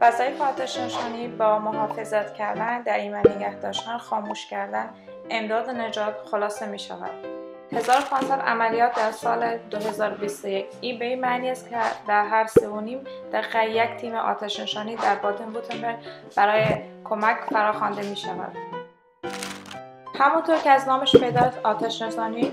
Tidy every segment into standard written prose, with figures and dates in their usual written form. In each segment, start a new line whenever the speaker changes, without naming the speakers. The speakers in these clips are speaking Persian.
وظایف آتش‌نشانی با محافظت کردن، در ایمن نگه داشتن، خاموش کردن، امداد و نجات خلاصه می شود. 1500 عملیات در سال 2021. این به این معنی است که در هر 3.5 دقیقه یک تیم آتش‌نشانی در بادن-وورتنبرگ برای کمک فراخوانده می شود. همونطور که از نامش پیداست، آتش‌نشانی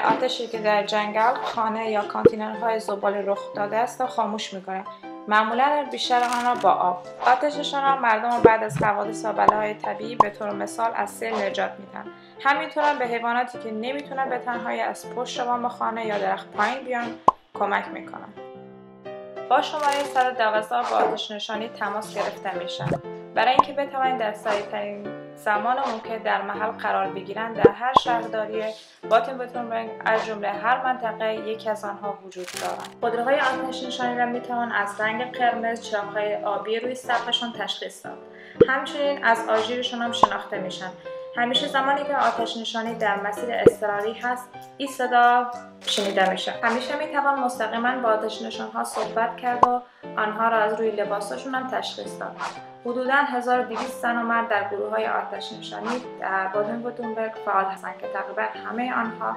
آتشی که در جنگل، خانه یا کانتینرهای زباله رخ داده است را خاموش می‌کند. معمولاً بیشتر آن را با آب. آتش‌نشانان مردم را بعد از حوادث و بلاهای طبیعی به طور مثال از سیل نجات میدن. همینطور به حیواناتی که نمیتونن به تنهایی از پشت بام خانه یا درخت پایین بیان کمک میکنن. با شماره 112 با آتش‌نشانی تماس گرفته میشن. برای اینکه بتوانید در سریعترین زمان ممکن در محل قرار بگیرند، در هر شهرداری بادن-وورتنبرگ از جمله هر منطقه یکی از آنها وجود دارند. خودروهای آتش‌نشانی را میتوان از رنگ قرمز، چراغ‌های آبی روی سقفشان تشخیص داد. همچنین از آژیرشان هم شناخته میشن. همیشه زمانی که آتش‌نشانی در مسیر اضطراری هست، این صدا شنیده میشه. همیشه میتوان مستقیما با آتش‌نشان‌ها صحبت کرد و آنها را از روی لباسشون هم تشخیص داد. حدوداً 1200 زن و مرد در گروه‌های آتش‌نشانی در بادن-وورتنبرگ فعال هستند که تقریباً همه آنها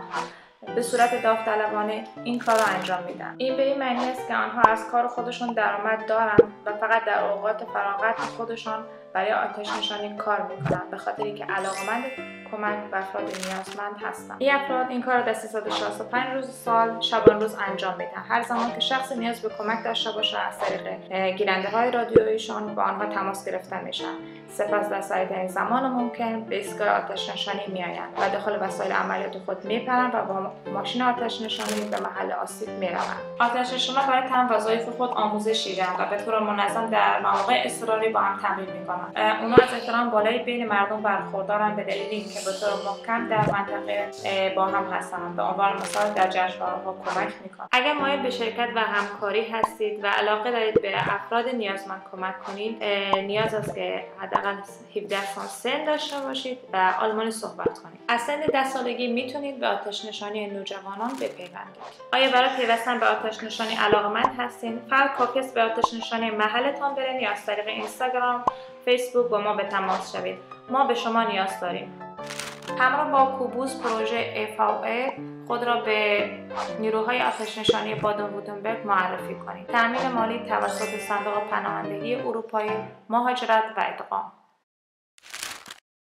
به صورت داوطلبانه این کار را انجام میدن. این به این معنی است که آنها از کار خودشون درآمد دارند و فقط در اوقات فراغت خودشان برای آتش‌نشانی کار میکنند، به خاطری که علاقه‌مند کمک به افراد نیازمند هستند. این افراد این کار را 365 روز سال شبان روز انجام میدن. هر زمان که شخص نیاز به کمک داشته باشه، از طریق گیرنده‌های رادیوییشان با آنها تماس گرفته میشن. سپس در سریعترین زمان ممکن به ایستگاه آتش‌نشانی میآیند و داخل وسایل عملیات خود میپرند و با ماشین آتش‌نشانی به محل آسیب میروند. آتش‌نشانان برای تمام وظایف خود آموزش دیدند و به طور منظم در مواقع اضطراری با هم تمرین میکنند. اونا از احترام بالایی بین مردم برخوردارند، به دلیل اینکه به طور محکم در منطقه با هم هستند. به عنوان مثال در جشنواره‌ها کمک میکنند. اگر مایل به شرکت و همکاری هستید و علاقه دارید به افراد نیازمند کمک کنید، نیاز است که حداقل 17 سال سن داشته باشید و آلمانی صحبت کنید. از سن 10 سالگی میتونید به آتش‌نشانی نوجوانان بپیوندید. آیا برای پیوستن به آتش‌نشانی علاقه‌مند هستید؟ فقط کافی است به آتش‌نشانی محلتان برید یا از طریق اینستاگرام، فیسبوک با ما به تماس شوید. ما به شما نیاز داریم. همراه با کوبوس پروژه FAO خود را به نیروهای آتش‌نشانی بادن-وورتنبرگ معرفی کنید. تامین مالی توسط صندوق پناهندگی اروپایی، مهاجرت و ادغام.